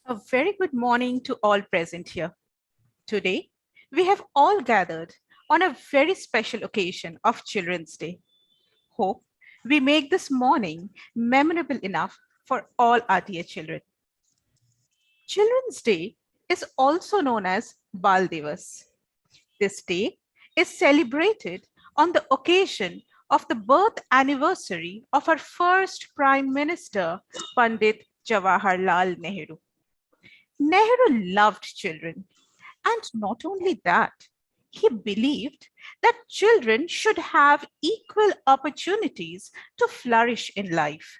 A very good morning to all present here. Today, we have all gathered on a very special occasion of Children's Day. Hope we make this morning memorable enough for all our dear children. Children's Day is also known as Bal Divas. This day is celebrated on the occasion of the birth anniversary of our first Prime Minister, Pandit Jawaharlal Nehru. Nehru loved children, and not only that, he believed that children should have equal opportunities to flourish in life.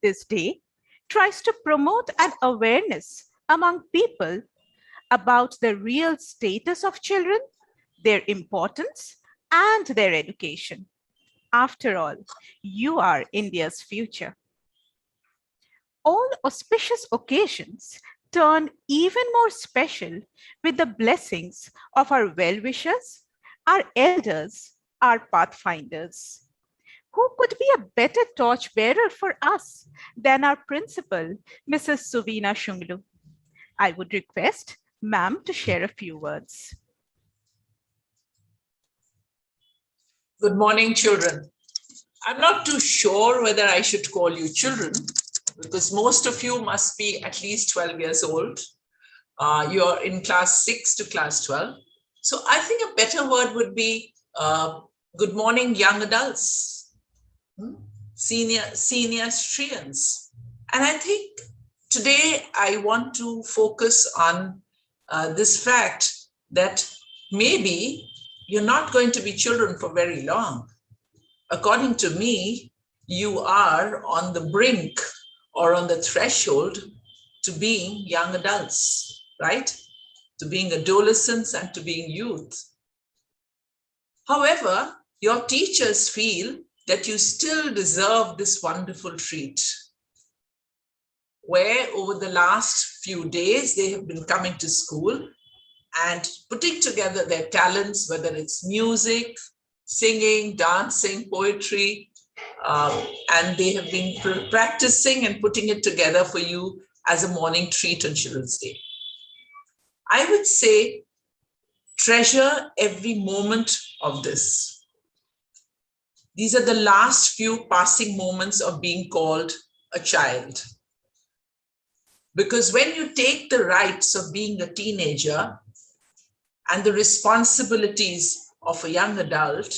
This day tries to promote an awareness among people about the real status of children, their importance, and their education. After all, you are India's future. All auspicious occasions turn even more special with the blessings of our well-wishers, our elders, our pathfinders. Who could be a better torchbearer for us than our principal, Mrs. Suvina Shunglu? I would request ma'am to share a few words. Good morning, children. I'm not too sure whether I should call you children, because most of you must be at least 12 years old. You're in class 6 to class 12. So I think a better word would be good morning, young adults, senior Strians. And I think today I want to focus on this fact that maybe you're not going to be children for very long. According to me, you are on the brink or on the threshold to being young adults, right? To being adolescents and to being youth. However, your teachers feel that you still deserve this wonderful treat, where over the last few days, they have been coming to school and putting together their talents, whether it's music, singing, dancing, poetry, and they have been practicing and putting it together for you as a morning treat on Children's Day. I would say treasure every moment of this. These are the last few passing moments of being called a child. Because when you take the rights of being a teenager and the responsibilities of a young adult,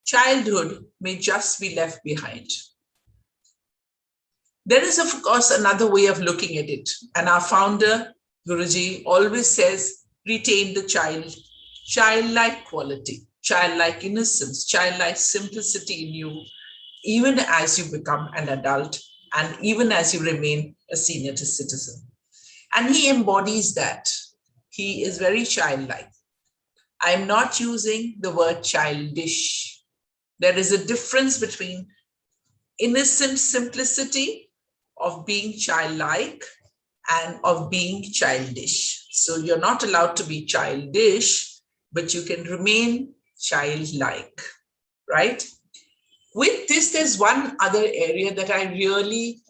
childhood may just be left behind. There is, of course, another way of looking at it. And our founder, Guruji, always says, retain the childlike quality, childlike innocence, childlike simplicity in you, even as you become an adult and even as you remain a senior citizen. And he embodies that. He is very childlike. I'm not using the word childish. There is a difference between innocent simplicity of being childlike and of being childish. So you're not allowed to be childish, but you can remain childlike, right? With this, there's one other area that I really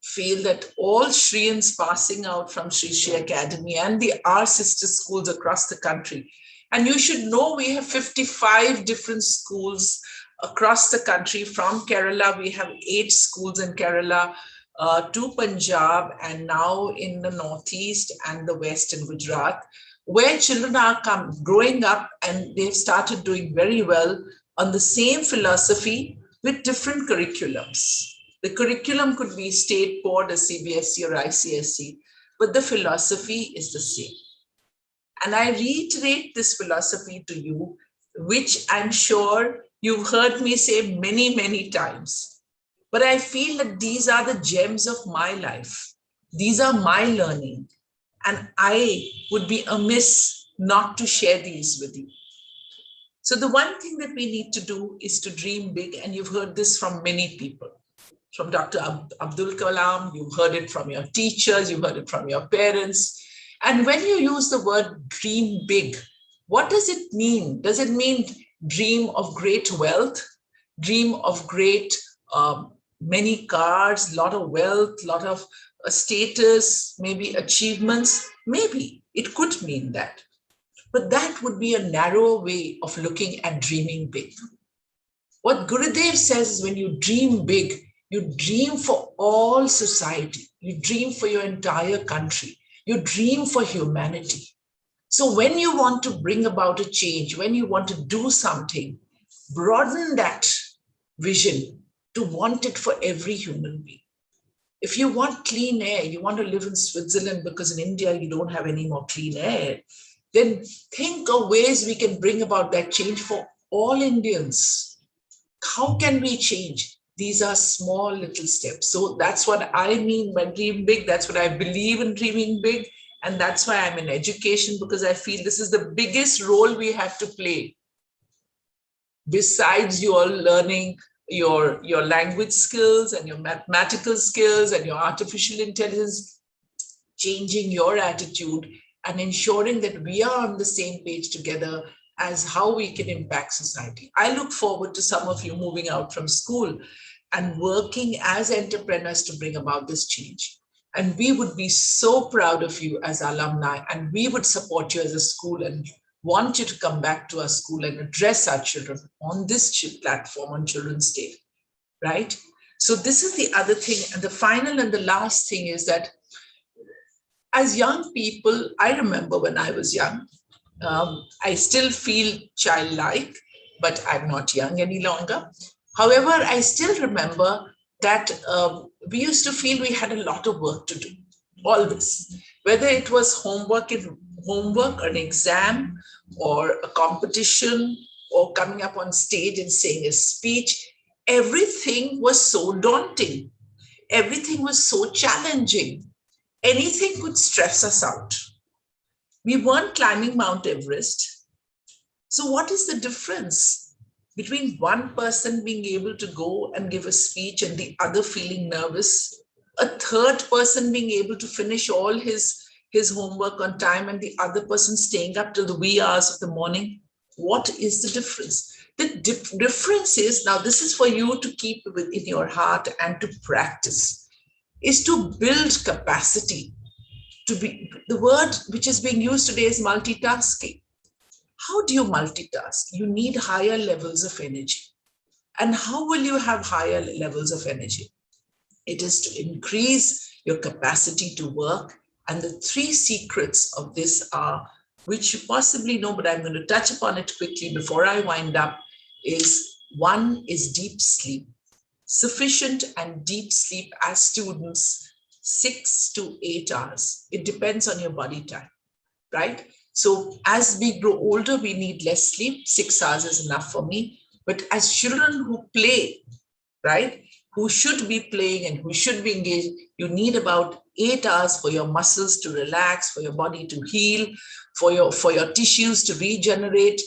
feel that all Shrians passing out from Sri Sri Academy and our sister schools across the country. And you should know we have 55 different schools across the country. From Kerala, we have 8 schools in Kerala, to Punjab, and now in the Northeast and the West in Gujarat, where children are growing up and they've started doing very well on the same philosophy with different curriculums. The curriculum could be state board, or CBSE or ICSE, but the philosophy is the same. And I reiterate this philosophy to you, which I'm sure you've heard me say many, many times. But I feel that these are the gems of my life. These are my learning. And I would be amiss not to share these with you. So the one thing that we need to do is to dream big. And you've heard this from many people. From Dr. Abdul Kalam, you've heard it from your teachers, you've heard it from your parents. And when you use the word dream big, what does it mean? Does it mean dream of great wealth, dream of great, many cars, lot of wealth, lot of a status, maybe achievements. Maybe it could mean that. But that would be a narrower way of looking at dreaming big. What Gurudev says is when you dream big, you dream for all society, you dream for your entire country, you dream for humanity. So when you want to bring about a change, when you want to do something, broaden that vision to want it for every human being. If you want clean air, you want to live in Switzerland because in India you don't have any more clean air, then think of ways we can bring about that change for all Indians. How can we change? These are small little steps. So that's what I mean by dream big. That's what I believe in dreaming big. And that's why I'm in education, because I feel this is the biggest role we have to play. Besides your learning your language skills and your mathematical skills and your artificial intelligence, changing your attitude and ensuring that we are on the same page together as how we can impact society. I look forward to some of you moving out from school and working as entrepreneurs to bring about this change. And we would be so proud of you as alumni, and we would support you as a school and want you to come back to our school and address our children on this platform on Children's Day, right? So this is the other thing. And the final and the last thing is that as young people, I remember when I was young, I still feel childlike, but I'm not young any longer. However, I still remember that we used to feel we had a lot of work to do, always, whether it was homework, or an exam, or a competition, or coming up on stage and saying a speech. Everything was so daunting. Everything was so challenging. Anything could stress us out. We weren't climbing Mount Everest. So what is the difference between one person being able to go and give a speech and the other feeling nervous, a third person being able to finish all his homework on time and the other person staying up till the wee hours of the morning? What is the difference? The difference is, now this is for you to keep within your heart and to practice, is to build capacity. To be, the word which is being used today is multitasking. How do you multitask? You need higher levels of energy. And how will you have higher levels of energy? It is to increase your capacity to work. And the three secrets of this are, which you possibly know, but I'm going to touch upon it quickly before I wind up, is one is deep sleep. Sufficient and deep sleep as students, 6 to 8 hours. It depends on your body time, right? So as we grow older, we need less sleep. 6 hours is enough for me. But as children who play, right, who should be playing and who should be engaged, you need about 8 hours for your muscles to relax, for your body to heal, for your tissues to regenerate,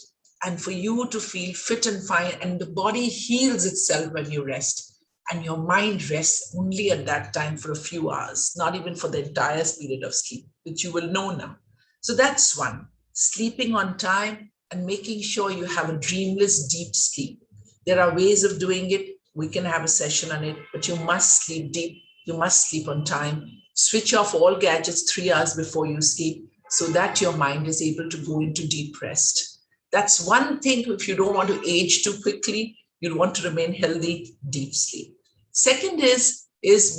and for you to feel fit and fine. And the body heals itself when you rest. And your mind rests only at that time for a few hours, not even for the entire period of sleep, which you will know now. So that's one, sleeping on time and making sure you have a dreamless, deep sleep. There are ways of doing it. We can have a session on it, but you must sleep deep. You must sleep on time. Switch off all gadgets 3 hours before you sleep so that your mind is able to go into deep rest. That's one thing. If you don't want to age too quickly, you want to remain healthy, deep sleep. Second is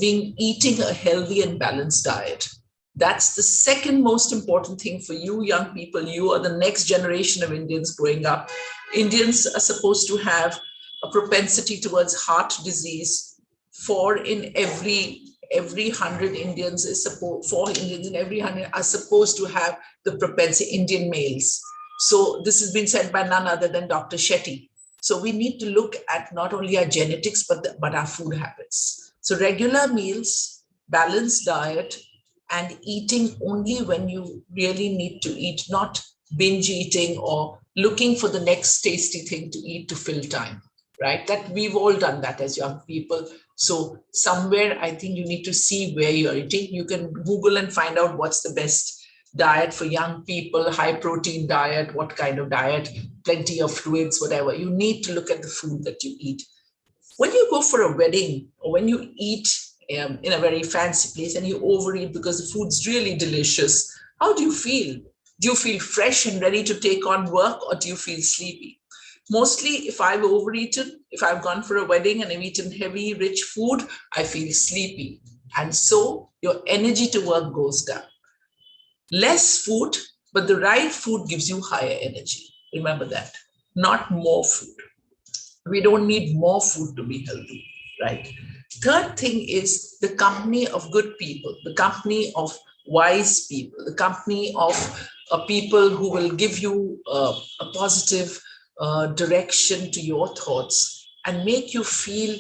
eating a healthy and balanced diet. That's the second most important thing for you young people. You are the next generation of Indians growing up. Indians are supposed to have a propensity towards heart disease. 4 in every 100 Indians is 4 Indians in every 100 are supposed to have the propensity, Indian males. So this has been said by none other than Dr. Shetty. So we need to look at not only our genetics, but our food habits. So regular meals, balanced diet, and eating only when you really need to eat, not binge eating or looking for the next tasty thing to eat to fill time, right? That we've all done that as young people. So somewhere I think you need to see where you're eating. You can Google and find out what's the best diet for young people, high protein diet, what kind of diet, plenty of fluids, whatever. You need to look at the food that you eat. When you go for a wedding or when you eat in a very fancy place and you overeat because the food's really delicious, how do you feel? Do you feel fresh and ready to take on work, or do you feel sleepy? Mostly, if I've overeaten, if I've gone for a wedding and I've eaten heavy, rich food, I feel sleepy. And so your energy to work goes down. Less food, but the right food gives you higher energy. Remember that. Not more food. We don't need more food to be healthy, right? Third thing is the company of good people, the company of wise people, the company of people who will give you a positive direction to your thoughts and make you feel,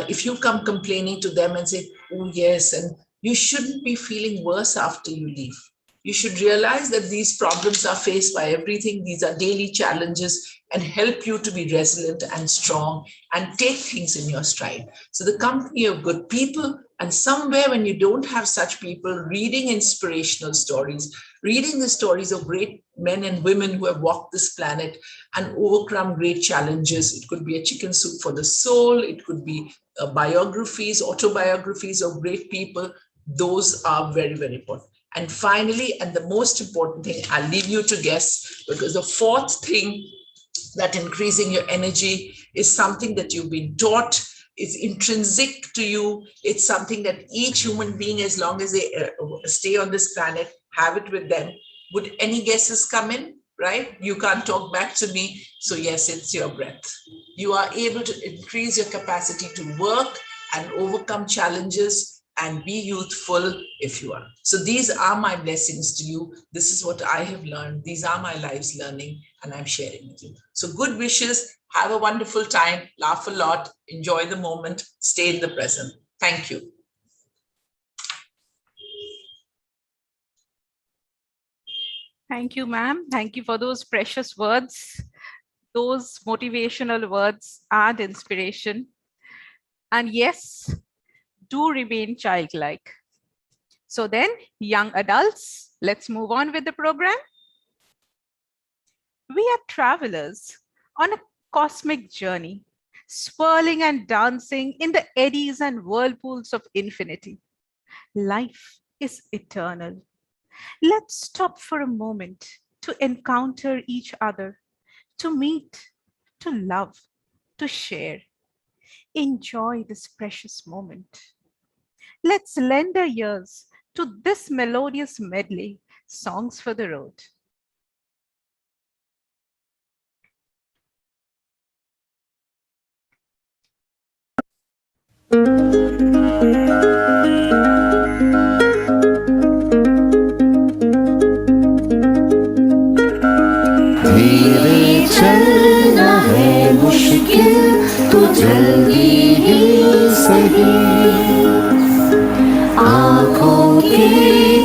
if you come complaining to them and say, oh, yes, and you shouldn't be feeling worse after you leave. You should realize that these problems are faced by everything. These are daily challenges, and help you to be resilient and strong and take things in your stride. So the company of good people, and somewhere when you don't have such people, reading inspirational stories, reading the stories of great men and women who have walked this planet and overcome great challenges. It could be a chicken soup for the soul. It could be biographies, autobiographies of great people. Those are very, very important. And finally, and the most important thing, I'll leave you to guess, because the fourth thing that increasing your energy is something that you've been taught, is intrinsic to you. It's something that each human being, as long as they stay on this planet, have it with them. Would any guesses come in? Right? You can't talk back to me. So yes, it's your breath. You are able to increase your capacity to work and overcome challenges and be youthful if you are. So these are my blessings to you. This is what I have learned. These are my life's learning, and I'm sharing with you. So good wishes. Have a wonderful time. Laugh a lot. Enjoy the moment. Stay in the present. Thank you. Thank you, ma'am. Thank you for those precious words, those motivational words and inspiration. And yes, do remain childlike. So then, young adults, let's move on with the program. We are travelers on a cosmic journey, swirling and dancing in the eddies and whirlpools of infinity. Life is eternal. Let's stop for a moment to encounter each other, to meet, to love, to share. Enjoy this precious moment. Let's lend our ears to this melodious medley, Songs for the Road. धीरे चलना है मुश्किल तो जल्दी ही सही, आँखों के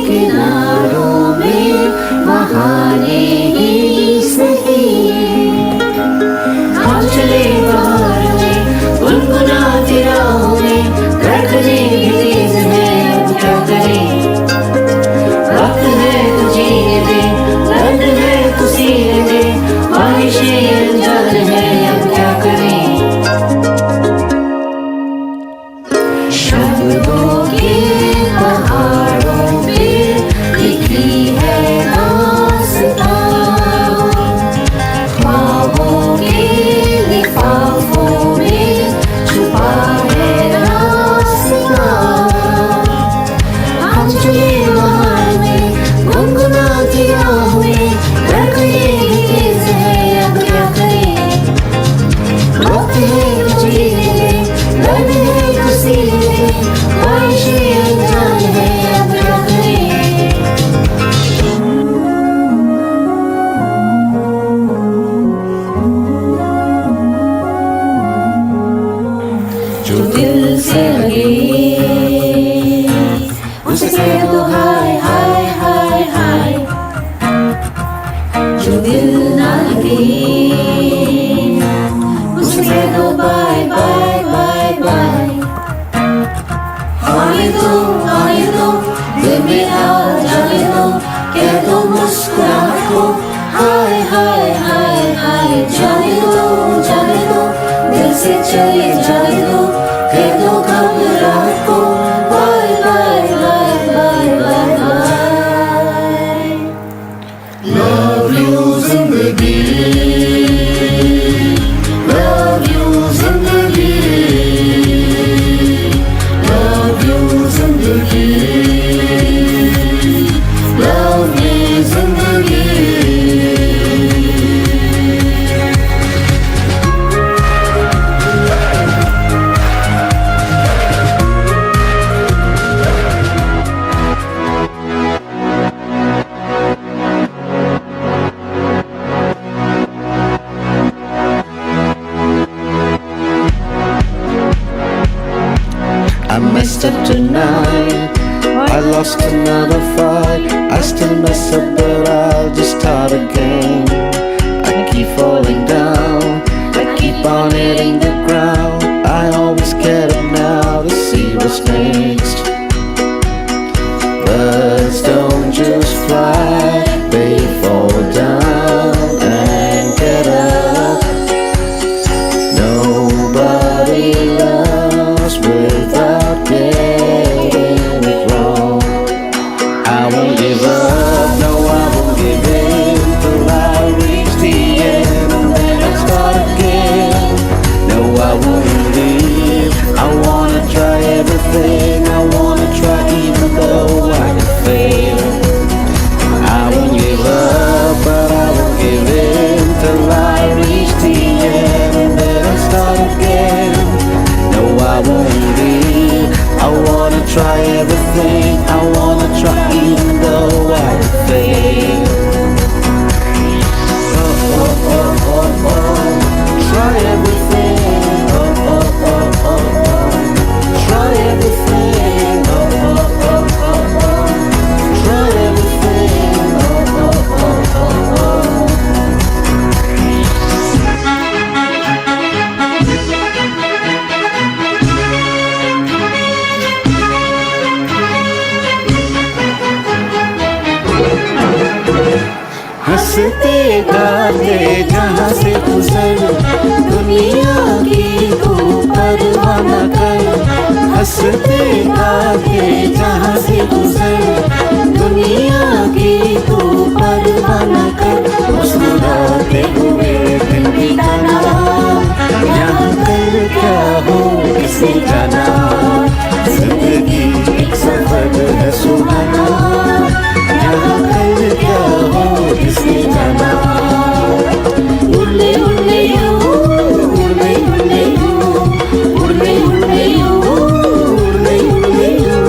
किनारों में बहाने ही सही। हम चले बाहर में गुनगुनाती राहों में, धड़कने भी तेज है अब क्या करें। वक्त है तो जीने दे, दर्द है तो सीने दे, ख्वाहिशें अनजान है अब क्या करें। शब्दों के पहाड़ों पे लिखी है दास्तां, ख्वाबों के लिफाफों में छुपा है रास्ता। हम चले बाहर में गुनगुनाती राहों में, धड़कने भी तेज है अब क्या करें। वक्त है तो जीने दे, दर्द है तो सीने दे, ख्वाहिशें अनजान है अब क्या करें। जो दिल से लगे उसे कह दो हाय हाय हाय हाय, जो दिल ना लगे उसे कह दो बाय बाय बाय बाय। आने दो दिल में आ जाने दो, कह दो मुस्कुराहट को हाय हाय हाय हाय। जाने दो दिल से चले जाने दो, कह दो घबराहट को night. I lost another fight. I still mess up, but I'll just start again. I keep falling down, I keep on hitting the ground. I always get up now to see what's next. Birds don't just fly, they fall down and get up. Nobody loves without getting it wrong. I won't give up, no I won't give in till I reach the end and then I'll start again. No I won't leave, I wanna try everything, I wanna try even though I can fail. I won't give up, but I won't give in till I reach the end and then I'll start again. No I won't leave, I wanna try everything, I wanna try even though I can fail. Oh, oh, oh, oh, oh. Try everything, oh, oh, oh, oh, oh. Try everything, oh, oh, oh, oh, oh. Try everything, oh, oh, oh, oh, oh. हंसते गाते जहाँ से गुजर, दुनिया की तू परवाह न कर। हंसते गाते जहाँ से गुजर, दुनिया की तू परवाह न कर। मुस्कुराते हुए दिन बिताना, यहाँ कल क्या हो किसने जाना। जिंदगी एक सफर है सुहाना, यहाँ कल क्या हो किसने जाना। उड़ने उड़ने यूं, उड़ने उड़ने यूं, उड़ने उड़ने यूं, उड़ने उड़ने यूं,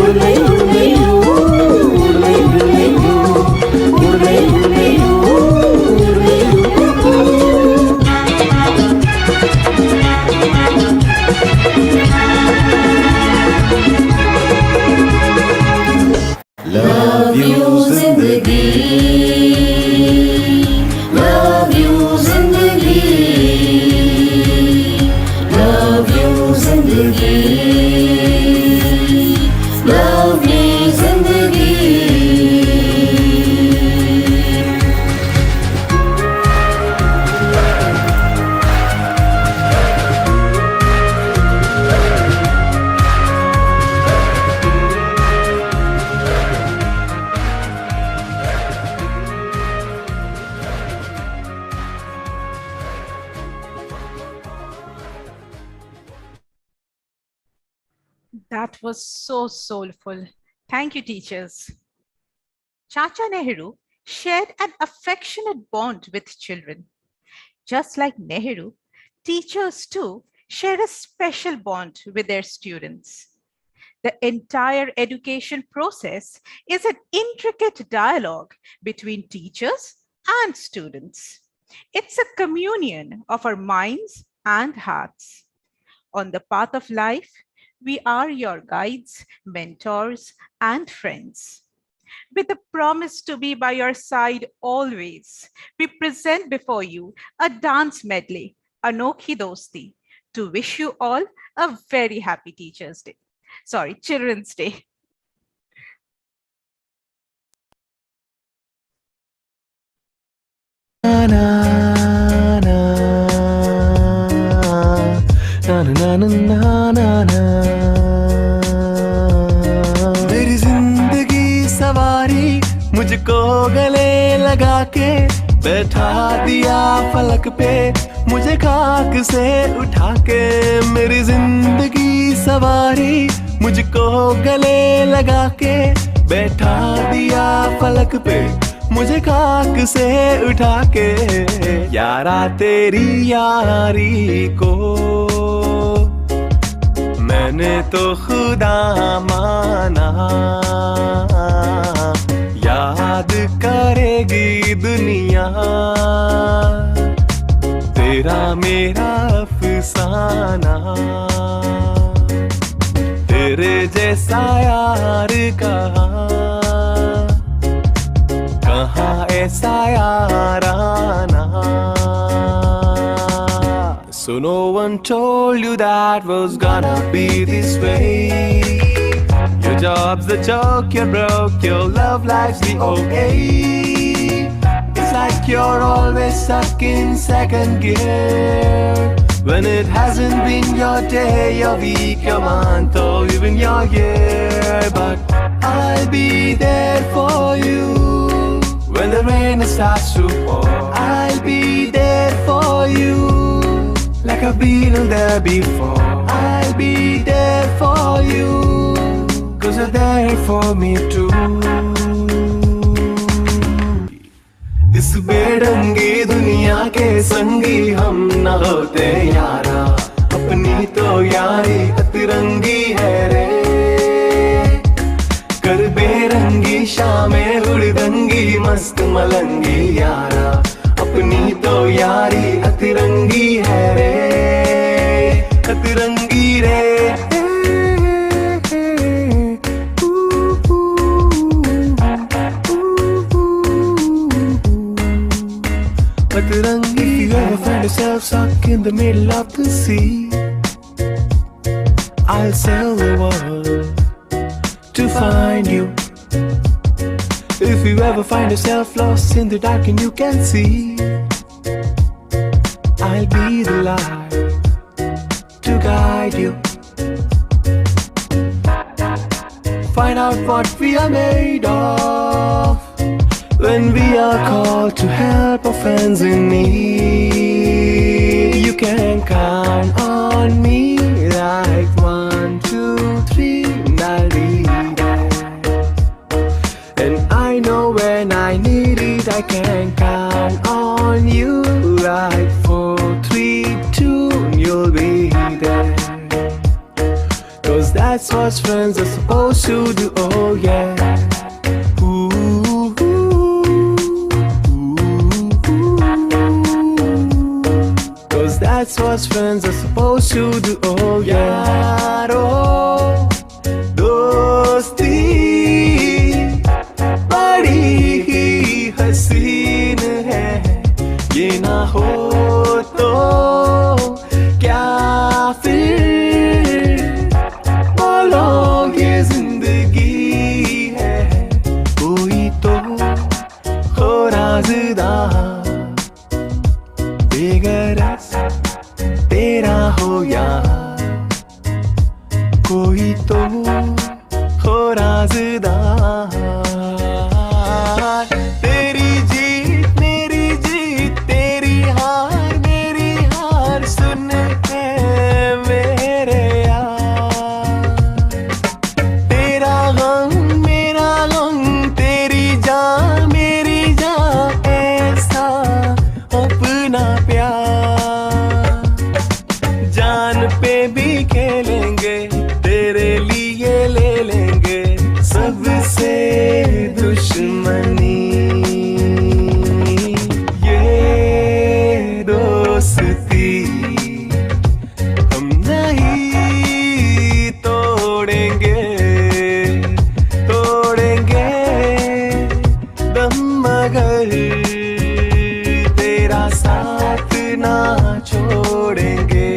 उड़ने उड़ने यूं, उड़ने उड़ने यूं, उड़ने उड़ने यूं, उड़ने उड़ने यूं। Love you zindagi, love you zindagi, love you zindagi, love me zindagi. That was so soulful. Thank you, teachers. Chacha Nehru shared an affectionate bond with children. Just like Nehru, teachers too share a special bond with their students. The entire education process is an intricate dialogue between teachers and students. It's a communion of our minds and hearts. On the path of life, we are your guides, mentors, and friends. With the promise to be by your side always, we present before you a dance medley, Anokhi Dosti, to wish you all a very happy Teachers' Day. Sorry, Children's Day. Na na na na na na na na। मेरी जिंदगी सवारी मुझको गले लगा के बैठा दिया फलक पे, मुझे खाक से उठा के। मेरी जिंदगी सवारी मुझको गले लगा के बैठा दिया फलक पे, मुझे खाक से उठा के। यारा तेरी यारी को मैंने तो खुदा माना, याद करेगी दुनिया तेरा मेरा अफसाना। तेरे जैसा यार कहाँ ऐसा यार आना. So no one told you that was gonna be this way. Your job's the joke, you're broke, your love life's the okay. It's like you're always stuck in second gear, when it hasn't been your day, your week, your month, or even your year. But I'll be there for you when the rain starts to pour. I'll be there for you like I've been there before. I'll be there for you, 'cause you're there for me too. इस बेढंगी दुनिया के संगी हम न होते यारा. अपनी तो यारी अतरंगी है रे. कर बेरंगी शामें हुड़दंगी मस्त मलंगी यारा. अपनी तो यारी अतरंगी है रे. अतरंगी रे. If you ever find yourself stuck in the middle of the sea, I'll sail the world to find you. If you ever find yourself lost in the dark and you can't see, I'll be the light to guide you. Find out what we are made of when we are called to help our friends in need. You can count on me like 1, 2, 3, and I'll be there. And I know when I need it, I can count on you like 4, 3, 2, and you'll be there. 'Cause that's what friends are supposed to do, oh yeah. That's what friends are supposed to do, oh yeah. Oh, दोस्ती बड़ी ही हसीन है, ये ना हो तो क्या फिर बोलो ये जिंदगी है. कोई तो हो राज़दार बेगरज तेरा हो यार. कोई तो हो राज़दार. तेरी जीत तेरी हार मेरी हार सुन के मेरे यार. तेरा गम मेरा गम तेरी जान मेरी जान ऐसा अपना प्यार. जान पे भी खेलेंगे तेरे लिए ले लेंगे सबसे दुश्मनी. ये दोस्ती हम नहीं तोड़ेंगे दम मगर तेरा साथ ना छोड़ेंगे.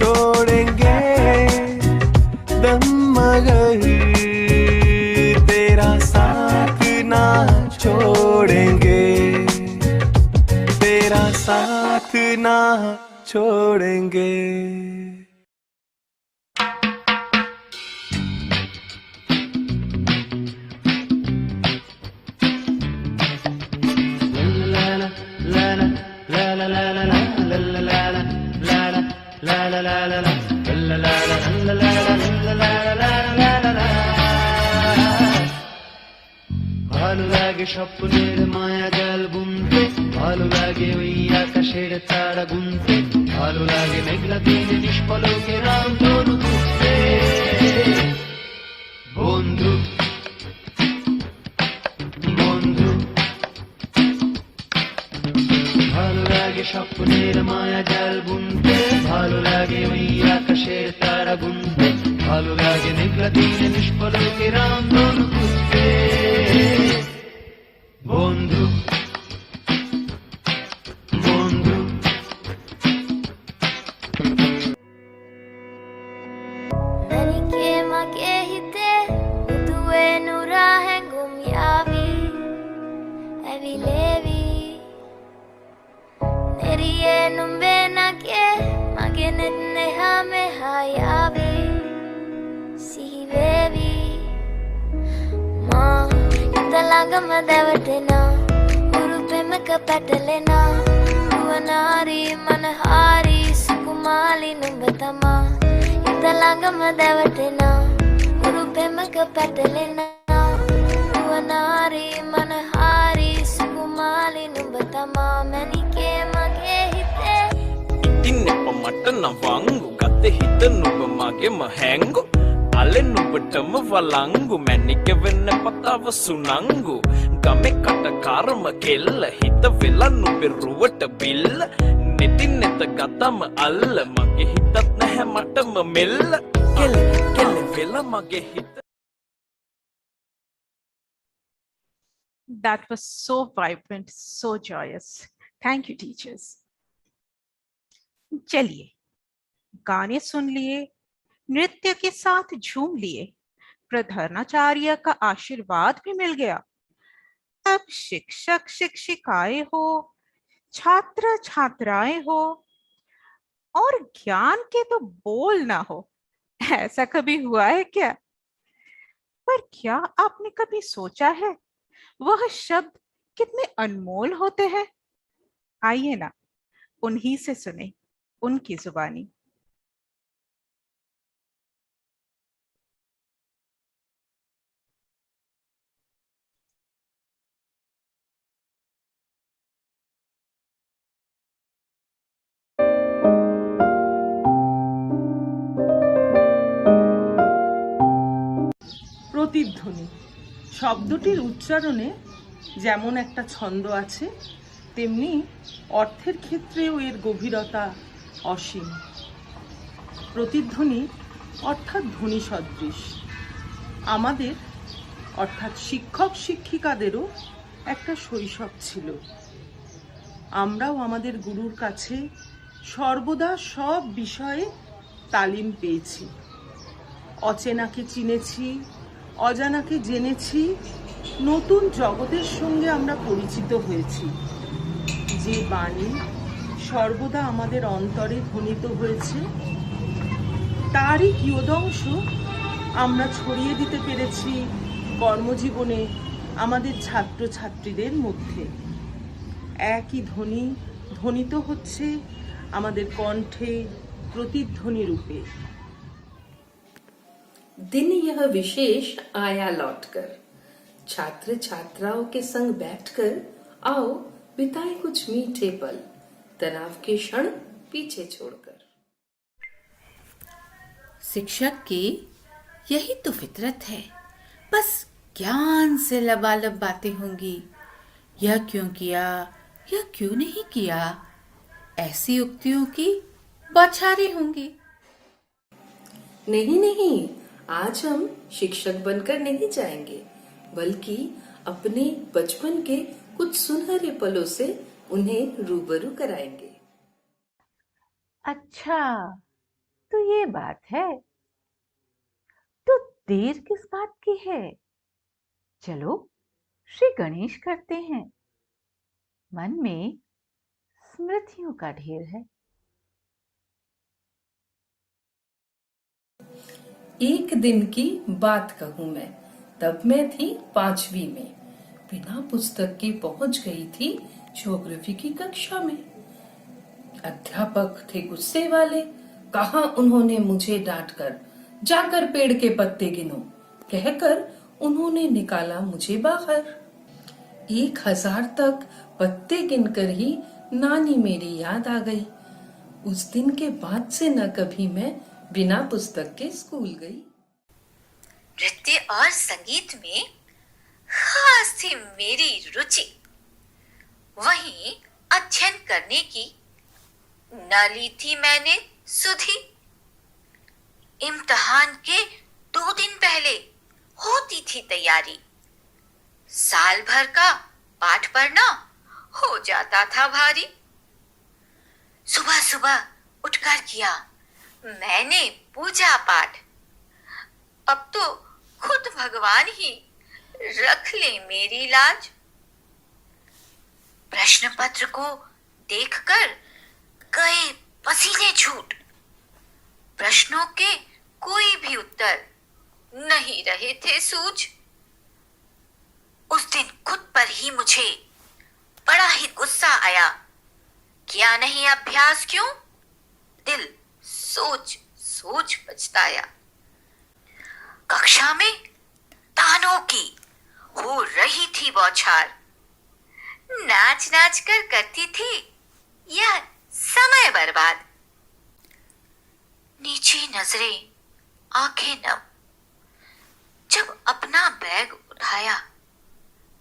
तोड़ेंगे दम मगर तेरा साथ ना छोड़ेंगे. तेरा साथ ना छोड़ेंगे. ভালো লাগে স্বপ্নের মায়া জাল বুনতে, ভালো লাগে ওই আকাশের তারা গুনতে, ভালো লাগে মেঘলা দিনে নিষ্পলকে রাম ধনু খুঁজতে। বন্ধু বন্ধু ভালো লাগে স্বপ্নের মায়া জাল বুনতে, ভালো লাগে ওই আকাশের তারা গুনতে, ভালো লাগে নিকলা দিনে নিষ্পলকে রামধন খুঁজতে বন্ধু বন্ধু ನನಗೆ ಮಗೆ ಹಿತೆ ಉದುವೆ ನೂರ ಹೆಂಗುಮ್ ಯಾವಿ ಅವಿಲೇವಿ ನೆರಿಯೇ ನುಂಬೆ ನಗೆ ಮಗೆ ನಿನ್ನೆ ಹಮೆ ಹಾಯಾವಿ ಸಿಹಿವೇವಿ ಮಾ ಇಂದಲಾಗಮ ದವಟೆನ ಉರುಪೆ ಮಕ ಪಟಲೆನ ಭುವನಾರಿ ಮನಹಾರಿ ಸುಕುಮಾಲಿ ನುಂಬತಮ ಇಂದಲಾಗಮ ದವಟೆನ ಉರುಪೆ ಮಕ ಪಟಲೆನ ಭುವನಾರಿ ಮನಹಾರಿ ಸುಕುಮಾಲಿ ನುಂಬತಮ ಮನಿಕೆ ಮಗೆ ಹಿತೆ ඉතින් එප මට නවංගු ගත හිත නුඹ මගේ මහැංගු අලෙන් නුඹටම වලංගු මැනික වෙන්න පතාව සුනංගු ගමේ කටකාරම කෙල්ල හිත වෙලා නුඹේ රුවට බිල්ල නෙතින් නෙත ගතම අල්ල මගේ හිතත් නැහැ මටම මෙල්ල කෙල කෙල වෙලා මගේ හිත That was so vibrant, so joyous. Thank you, teachers. चलिए, गाने सुन लिए, नृत्य के साथ झूम लिए, प्रधानाचार्य का आशीर्वाद भी मिल गया। अब शिक्षक शिक्षिकाएं हो, छात्र छात्राएं हो और ज्ञान के तो बोल ना हो, ऐसा कभी हुआ है क्या? पर क्या आपने कभी सोचा है वह शब्द कितने अनमोल होते हैं? आइए ना, उन्हीं से सुने, उनकी जुबानी। প্রতিধ্বনি শব্দটির উচ্চারণে যেমন একটা ছন্দ আছে, তেমনি অর্থের ক্ষেত্রেও এর গভীরতা অসীম। প্রতিধ্বনি অর্থাৎ ধ্বনি সদৃশ। আমাদের অর্থাৎ শিক্ষক শিক্ষিকাদেরও একটা শৈশব ছিল। আমরাও আমাদের গুরুর কাছে সর্বদা সব বিষয়ে তালিম পেয়েছি। অচেনাকে চিনেছি, অজানাকে জেনেছি, নতুন জগতের সঙ্গে আমরা পরিচিত হয়েছি। যে বাণী সর্বদা আমাদের অন্তরে ধ্বনিত হয়েছে, তারই কিয়দংশ আমরা ছড়িয়ে দিতে পেরেছি কর্মজীবনে আমাদের ছাত্রছাত্রীদের মধ্যে। একই ধ্বনি ধ্বনিত হচ্ছে আমাদের কণ্ঠে প্রতিধ্বনি রূপে। दिन यह विशेष आया लौटकर, छात्र छात्राओं के संग बैठकर आओ बिताए कुछ मीठे पल, तनाव के क्षण पीछे छोड़कर। शिक्षक की यही तो फितरत है, बस ज्ञान से लबालब बातें होंगी। यह क्यों किया, यह क्यों नहीं किया, ऐसी उक्तियों की बौछारें होंगी। नहीं नहीं, आज हम शिक्षक बनकर नहीं जाएंगे, बल्कि अपने बचपन के कुछ सुनहरे पलों से उन्हें रूबरू कराएंगे। अच्छा, तो ये बात है, तो देर किस बात की है? चलो श्री गणेश करते हैं। मन में स्मृतियों का ढेर है। एक दिन की बात कहूं मैं, तब मैं थी 5वीं में। बिना पुस्तक के पहुंच गई थी ज्योग्राफी की कक्षा में। अध्यापक थे गुस्से वाले, कहा उन्होंने मुझे डांटकर, जाकर पेड़ के पत्ते गिनो, कहकर उन्होंने निकाला मुझे बाहर। 1000 तक पत्ते गिनकर ही नानी मेरी याद आ गई। उस दिन के बाद से न कभी मैं बिना पुस्तक के स्कूल गई। नृत्य और संगीत में खास थी मेरी रुचि। वहीं अध्ययन करने की न ली थी मैंने सुधि। इम्तिहान के 2 दिन पहले होती थी तैयारी। साल भर का पाठ पढ़ना हो जाता था भारी। सुबह सुबह उठकर किया मैंने पूजा पाठ। अब तो खुद भगवान ही रख ले मेरी लाज। प्रश्न पत्र को देखकर गए पसीने छूट। प्रश्नों के कोई भी उत्तर नहीं रहे थे सूझ। उस दिन खुद पर ही मुझे बड़ा ही गुस्सा आया। किया नहीं अभ्यास क्यों? दिल सोच सोच पछताया। कक्षा में तानों की हो रही थी बौछार। नाच नाच कर करती थी यह समय बर्बाद। नीचे नजरें, आंखें नम। जब अपना बैग उठाया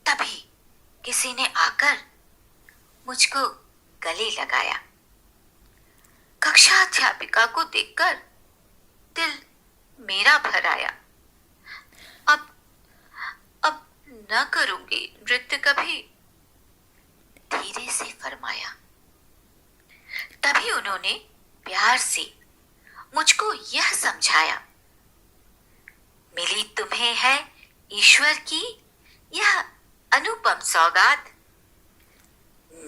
तभी किसी ने आकर मुझको गले लगाया। कक्षा अध्यापिका को देखकर दिल मेरा भर आया। अब न करूंगी नृत्य कभी, धीरे से फरमाया। तभी उन्होंने प्यार से मुझको यह समझाया, मिली तुम्हें है ईश्वर की यह अनुपम सौगात।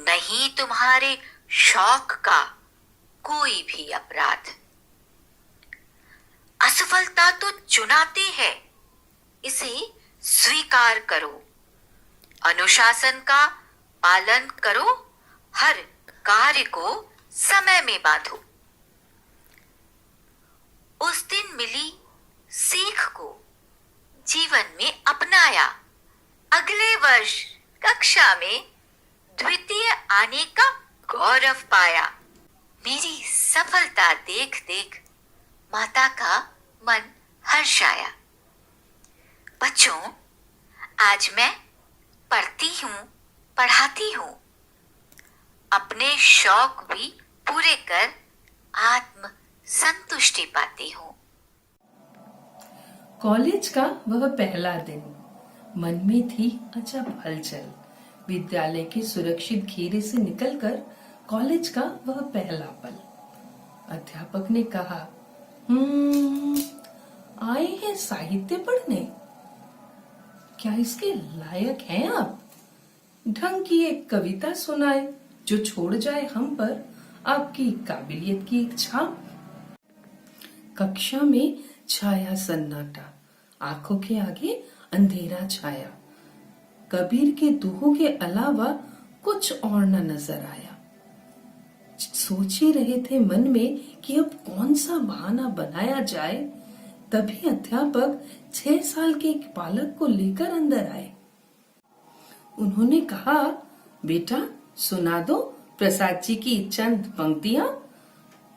नहीं तुम्हारे शौक का कोई भी अपराध। असफलता तो चुनाती है, इसे स्वीकार करो। अनुशासन का पालन करो, हर कार्य को समय में बांधो। उस दिन मिली सीख को जीवन में अपनाया। अगले वर्ष कक्षा में द्वितीय आने का गौरव पाया। मेरी सफलता देख देख माता का मन हर्ष आया। बच्चों, आज मैं पढ़ती हूँ, पढ़ाती हूँ। अपने शौक भी पूरे कर आत्म संतुष्टि पाती हूँ। कॉलेज का वह पहला दिन, मन में थी अजब हलचल। विद्यालय के सुरक्षित घेरे से निकलकर कॉलेज का वह पहला पल। अध्यापक ने कहा, आए हैं साहित्य पढ़ने, क्या इसके लायक हैं आप? ढंग की एक कविता सुनाए जो छोड़ जाए हम पर आपकी काबिलियत की एक छाप। कक्षा में छाया सन्नाटा, आंखों के आगे अंधेरा छाया। कबीर के दोहों के अलावा कुछ और न नजर आया। सोच ही रहे थे मन में कि अब कौन सा बहाना बनाया जाए, तभी अध्यापक 6 साल के एक बालक को लेकर अंदर आए। उन्होंने कहा, बेटा सुना दो प्रसाद जी की चंद पंक्तियां।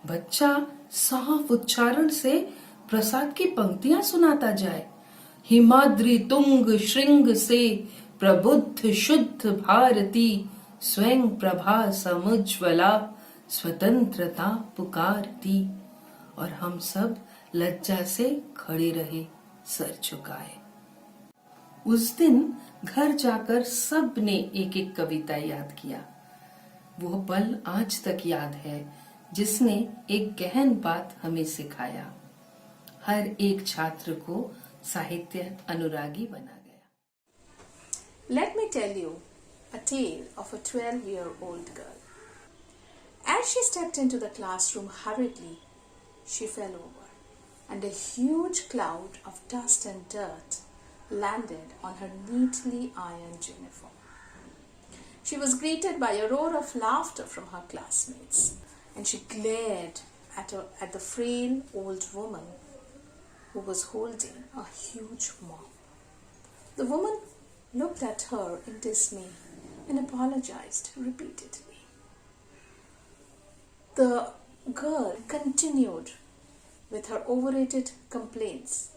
बच्चा साफ उच्चारण से प्रसाद की पंक्तियां सुनाता जाए। हिमाद्री तुंग श्रृंग से प्रबुद्ध शुद्ध भारती, स्वयं प्रभा समुज्ज्वला स्वतंत्रता पुकारती। और हम सब लज्जा से खड़े रहे सर झुकाए। उस दिन घर जाकर सब ने एक एक कविता याद किया। वो पल आज तक याद है जिसने एक गहन बात हमें सिखाया। हर एक छात्र को साहित्य अनुरागी बना गया। Let me tell you a tale of a 12-year-old girl. As she stepped into the classroom hurriedly, she fell over, and a huge cloud of dust and dirt landed on her neatly ironed uniform. She was greeted by a roar of laughter from her classmates, and she glared at the frail old woman who was holding a huge mop. The woman looked at her in dismay and apologized repeatedly. The girl continued with her overrated complaints,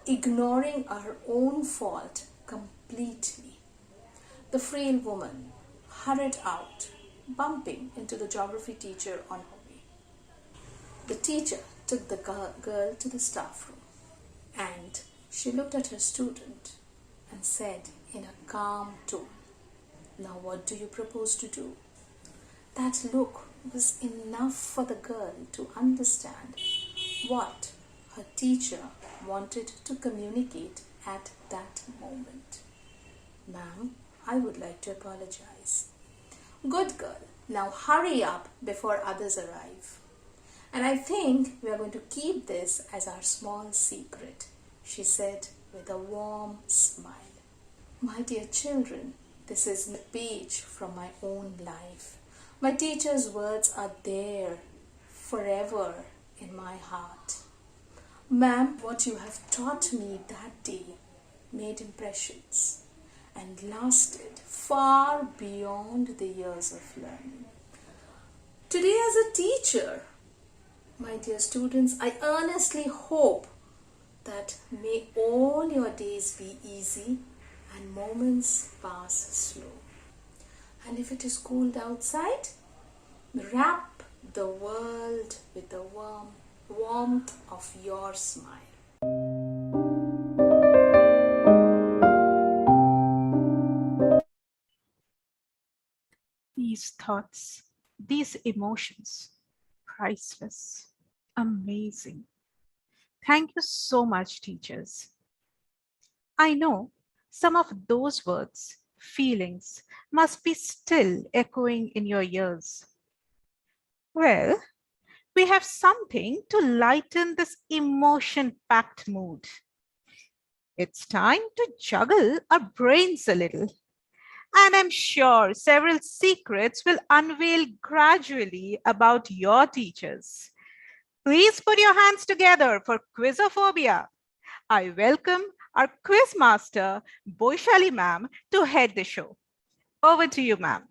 ignoring her own fault completely. The frail woman hurried out, bumping into the geography teacher on her way. The teacher took the girl to the staff room, and she looked at her student and said in a calm tone, "Now what do you propose to do?" That look was enough for the girl to understand what her teacher wanted to communicate at that moment. "Ma'am, I would like to apologize." "Good girl, now hurry up before others arrive. And I think we are going to keep this as our small secret," she said with a warm smile. My dear children, this is a page from my own life. My teacher's words are there forever in my heart. Ma'am, what you have taught me that day made impressions and lasted far beyond the years of learning. Today, as a teacher, my dear students, I earnestly hope that may all your days be easy and moments pass slow. And if it is cold outside, wrap the world with the warmth of your smile. These thoughts, these emotions, priceless, amazing. Thank you so much, teachers. I know some of those words, feelings, must be still echoing in your ears. Well, we have something to lighten this emotion-packed mood. It's time to juggle our brains a little. And I'm sure several secrets will unveil gradually about your teachers. Please put your hands together for Quizophobia. I welcome our quiz master, Boishali ma'am, to head the show. Over to you, ma'am.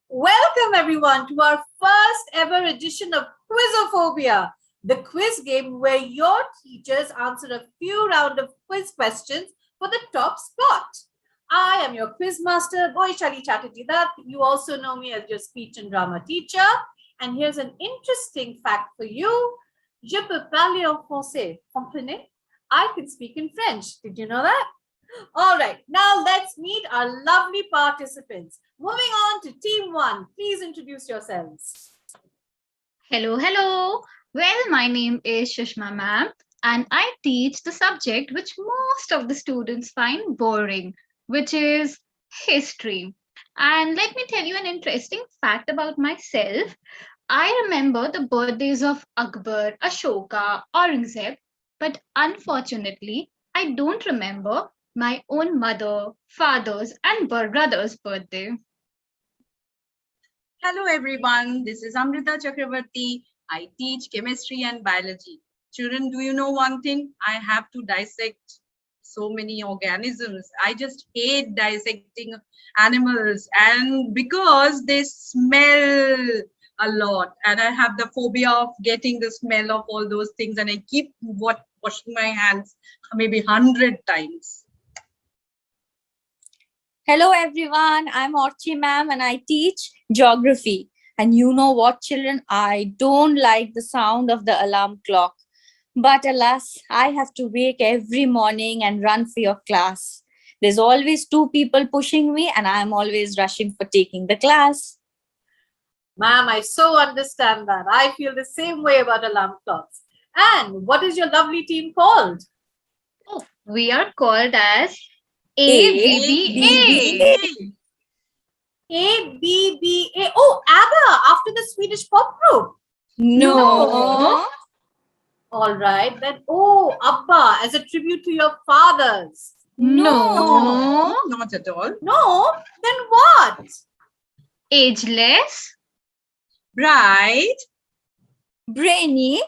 Welcome everyone to our first ever edition of Quizophobia, the quiz game where your teachers answer a few rounds of quiz questions for the top spot. I am your quiz master, Boishali Chatterjee. You also know me as your speech and drama teacher. And here's an interesting fact for you. Je peux parler en français. Comprenez? I can speak in French. Did you know that? All right, now let's meet our lovely participants. Moving on to team 1, please introduce yourselves. Hello. Well, my name is Shushma ma'am, and I teach the subject which most of the students find boring, which is history. And let me tell you an interesting fact about myself. I remember the birthdays of Akbar, Ashoka, Aurangzeb, but unfortunately, I don't remember my own mother, father's, and brother's birthday. Hello everyone, this is Amrita Chakravarti. I teach chemistry and biology. Children, do you know one thing? I have to dissect so many organisms. I just hate dissecting animals, and because they smell a lot, and I have the phobia of getting the smell of all those things, and I keep washing my hands maybe 100 times. Hello everyone, I'm Orchi ma'am and I teach geography. And you know what, children, I don't like the sound of the alarm clock. But alas, I have to wake every morning and run for your class. There's always 2 people pushing me and I'm always rushing for taking the class. Ma'am, I so understand that. I feel the same way about alarm clocks. And what is your lovely team called? Oh, we are called as ABBA. ABBA. Oh, ABBA, after the Swedish pop group. No. All right, then. Oh, Abba, as a tribute to your fathers. No. Not at all. No, then what? Ageless. Bright. Brainy.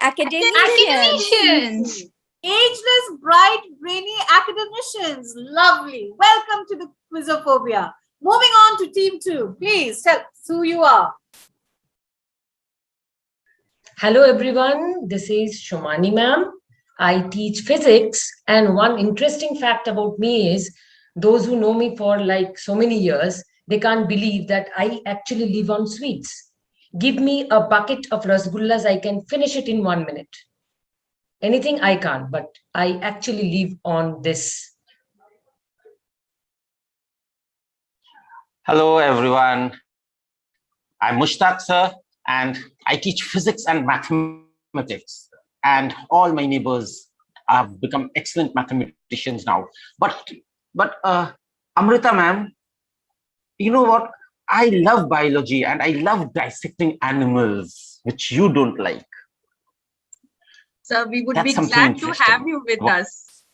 Academicians. Ageless, bright, brainy academicians. Lovely. Welcome to the Quizophobia. Moving on to team 2. Please tell us who you are. Hello everyone, this is Shumani ma'am. I teach physics, and one interesting fact about me is those who know me for like so many years, They can't believe that I actually live on sweets. Give me a bucket of rasgullas, I can finish it in 1 minute. Anything I can't, but I actually live on this. Hello, everyone. I'm Mushtaq, sir, and I teach physics and mathematics. And all my neighbors have become excellent mathematicians now. But Amrita, ma'am, you know what? I love biology and I love dissecting animals, which you don't like. So we would That's be something glad to interesting. have you with us.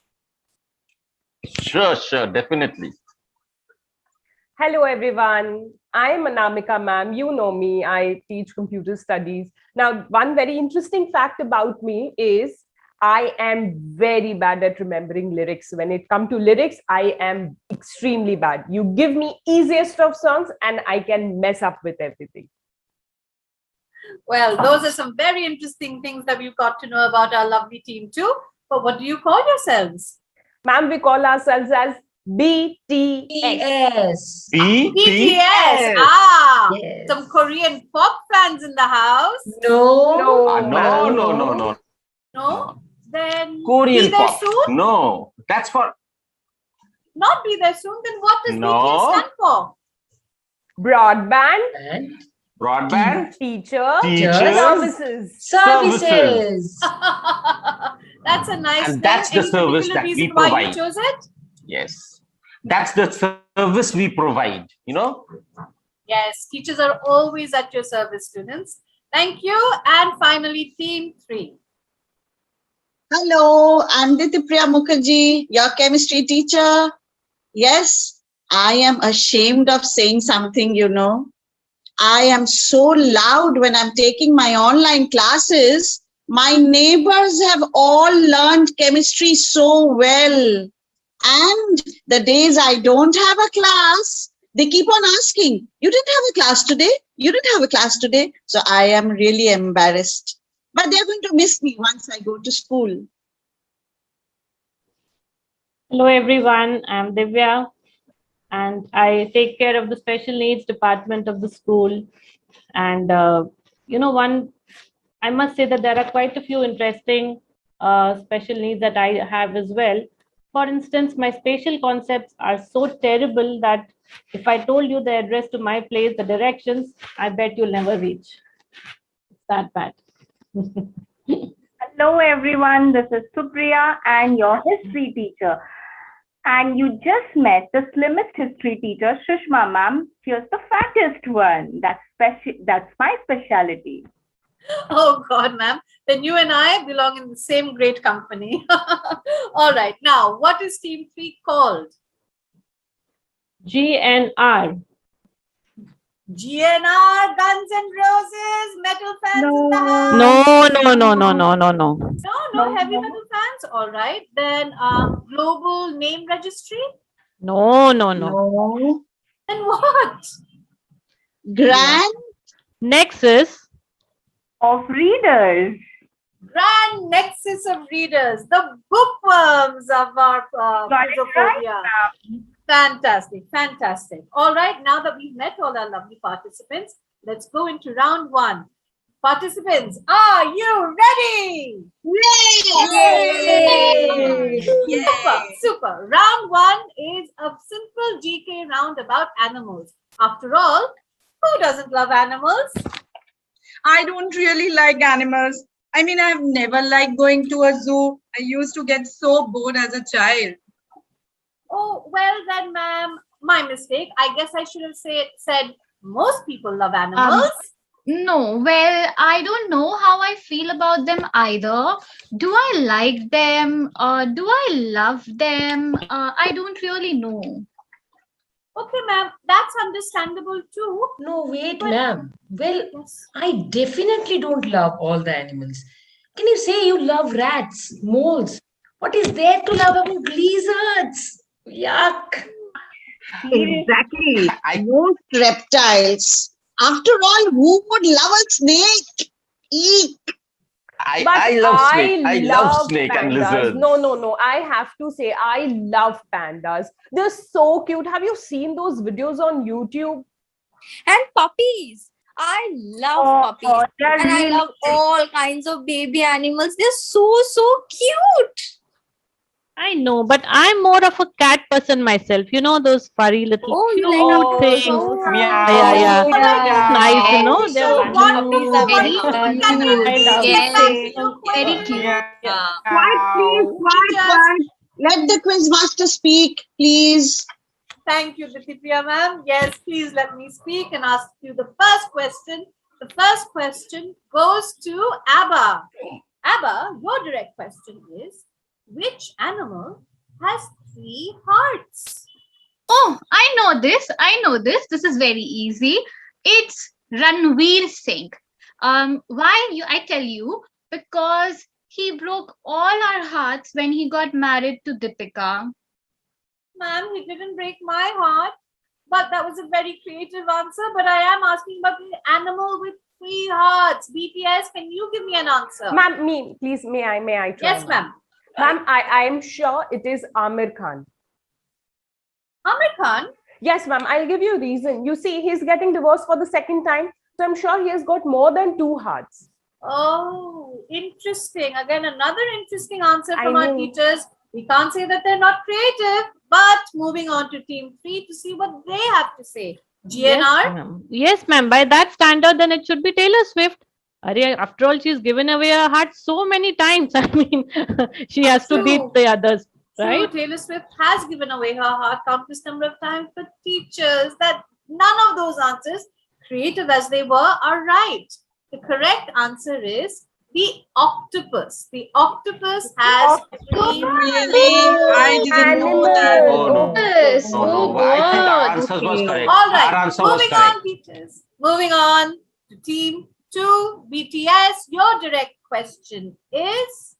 Sure, definitely. Hello, everyone. I'm Anamika, ma'am. You know me. I teach computer studies. Now, one very interesting fact about me is I am very bad at remembering lyrics. When it comes to lyrics, I am extremely bad. You give me easiest of songs and I can mess up with everything. Well, those are some very interesting things that we've got to know about our lovely team too. But what do you call yourselves? Ma'am, we call ourselves as BTS. Yes. BTS. Ah, Yes. some Korean pop fans in the house. No. No. No? Then Korean Be There pop. Soon? No, that's for Not Be There Soon. Then what does No. BTS stand for? Broadband. broadband. Teacher. Teachers. Services. That's a nice And name. that's the Any service particular that reason we why you provide. chose it? Yes, that's the service we provide, you know. Yes, teachers are always at your service, students. Thank you. And finally, team 3. Hello, I'm Ditipriya Mukherjee, your chemistry teacher. Yes, I am ashamed of saying something, you know. I am so loud when I'm taking my online classes. My neighbors have all learned chemistry so well. And the days I don't have a class, they keep on asking, you didn't have a class today? You didn't have a class today? So I am really embarrassed. But they're going to miss me once I go to school. Hello everyone, I'm Divya and I take care of the special needs department of the school. And I must say that there are quite a few interesting special needs that I have as well. For instance, my spatial concepts are so terrible that if I told you the address to my place, the directions, I bet you'll never reach. It's that bad. Hello everyone, this is Supriya and your history teacher. And you just met the slimmest history teacher, Shushma ma'am. She's the fattest one. That's my specialty. Oh God, ma'am. Then you and I belong in the same great company. All right. Now, what is team 3 called? GNR. GNR, Guns and Roses, metal fans in the house. No, heavy metal fans. All right. Then global name registry. No. Then what? Grand Nexus of readers. Grand nexus of readers, the bookworms of our Quizophobia. Fantastic. All right, now that we've met all our lovely participants, let's go into round 1. Participants, are you ready? Yay! Super. Round 1 is a simple GK round about animals. After all, who doesn't love animals? I don't really like animals. I mean, I've never liked going to a zoo. I used to get so bored as a child. Oh, well then, ma'am, my mistake. I guess I should have said most people love animals. No, well, I don't know how I feel about them either. Do I like them? Do I love them? I don't really know. Okay, ma'am, that's understandable too. No, wait, ma'am. Well, I definitely don't love all the animals. Can you say you love rats, moles? What is there to love about lizards? Yuck. Exactly. Most reptiles. After all, who would love a snake? Eek. But love snake. I love love snake and pandas. lizards. No. I have to say, I love pandas. They're so cute. Have you seen those videos on YouTube? And puppies. I love puppies. they're And I really love all kinds of baby animals. They're so cute. I know, but I'm more of a cat person myself. You know those furry little Oh, you cute like Oh, things. so Yeah. Oh my Yeah. Nice, you know. goodness, They're so wonderful. Very Can cute. we I please love get back to Yes. your Very quiz? cute. Quiet, please, Teachers, Let the quiz master speak, please. thank you, Ditipriya ma'am. Yes, please let me speak and ask you the first question. The first question goes to Abba. Abba, your direct question is, which animal has 3 hearts? Oh, I know this. This is very easy. It's Ranveer Singh. I tell you, because he broke all our hearts when he got married to Deepika. Ma'am, he didn't break my heart, but that was a very creative answer. But I am asking about the animal with 3 hearts. BTS, can you give me an answer? Ma'am, please, may I try? Yes, ma'am. Ma'am, I am sure it is Amir Khan. Amir Khan? Yes, ma'am. I'll give you a reason. You see, he's getting divorced for the second time. So I'm sure he has got more than 2 hearts. Oh, interesting. Again, another interesting answer from I our know. teachers. We can't say that they're not creative, but moving on to team 3 to see what they have to say. GNR? Yes, ma'am. By that standard, then it should be Taylor Swift. After all, she's given away her heart so many times. I mean, she has to beat the others, right? True, Taylor Swift has given away her heart countless number of times, but teachers, that none of those answers, creative as they were, are right. The correct answer is the octopus. The octopus has 3 Really? I didn't know that. Oh no. No. I think our answer was correct. All right, Our answer was moving correct. on, teachers. Moving on to team 2, BTS. Your direct question is,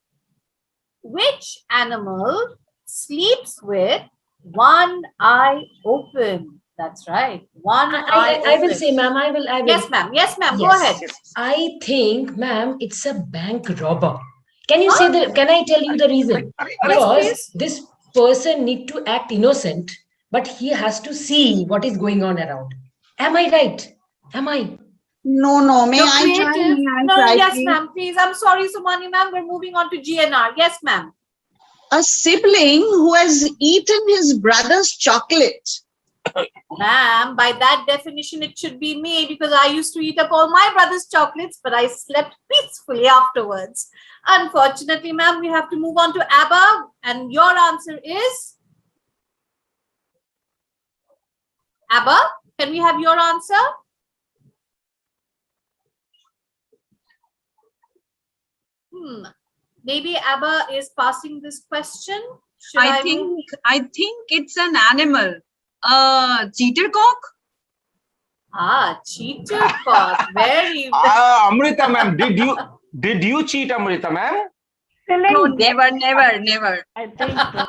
which animal sleeps with one eye open? That's right, one eye I will open. say, ma'am, I will. Yes, ma'am. Yes, ma'am. Go Yes. ahead. I think, ma'am, it's a bank robber. Can you say that? Can I tell you the reason? Because this person need to act innocent, but he has to see what is going on around. Am I right? Am I? No. May You're I try? creative. May I No, try, yes, please? ma'am. Please. I'm sorry, Sumani, ma'am. We're moving on to GNR. Yes, ma'am. A sibling who has eaten his brother's chocolate. Ma'am, by that definition, it should be me because I used to eat up all my brother's chocolates, but I slept peacefully afterwards. Unfortunately, ma'am, we have to move on to Abba, and your answer is? Abba, can we have your answer? Maybe Abba is passing this question. Should I think it's an animal. Cheater cock? Cheater cock. Very Amrita ma'am, did you cheat, Amrita ma'am? No, never. I think so.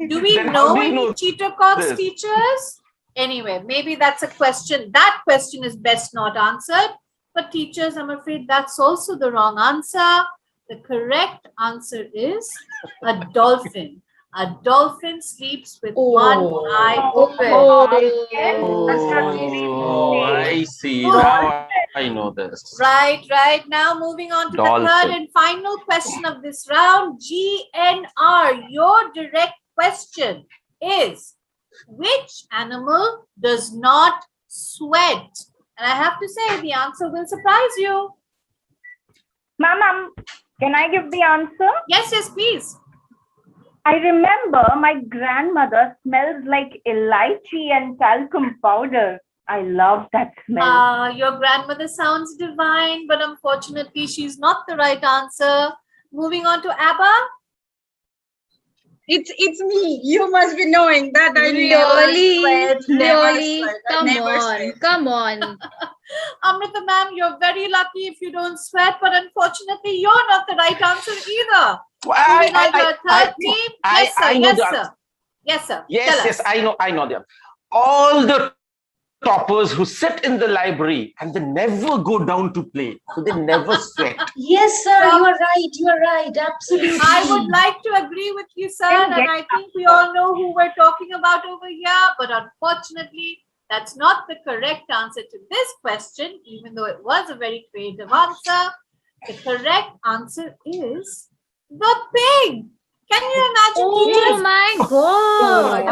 Do we Then how know do you any know cheater cocks, this? teachers? Anyway, maybe that's a question. That question is best not answered. But teachers, I'm afraid that's also the wrong answer. The correct answer is a dolphin. A dolphin sleeps with one eye open. Oh, I see. Now I know this. Right. Now moving on to the third and final question of this round. GNR, your direct question is, which animal does not sweat? And I have to say, the answer will surprise you. Ma'am, can I give the answer? Yes, please. I remember my grandmother smells like elaichi and talcum powder. I love that smell. Your grandmother sounds divine, but unfortunately, she's not the right answer. Moving on to Abba. It's me. You must be knowing that I Really? Come on. Amrita ma'am, you're very lucky if you don't sweat, but unfortunately, you're not the right answer either. Moving on to our third team. Yes, sir. Yes, sir. Yes, sir. Yes, I know them. All the toppers who sit in the library and they never go down to play. So they never sweat. Yes, sir, you are right. You are right. Absolutely. I would like to agree with you, sir, and I think we all know who we're talking about over here, but unfortunately, that's not the correct answer to this question, even though it was a very creative answer. The correct answer is the pig. Can you imagine? Oh my God.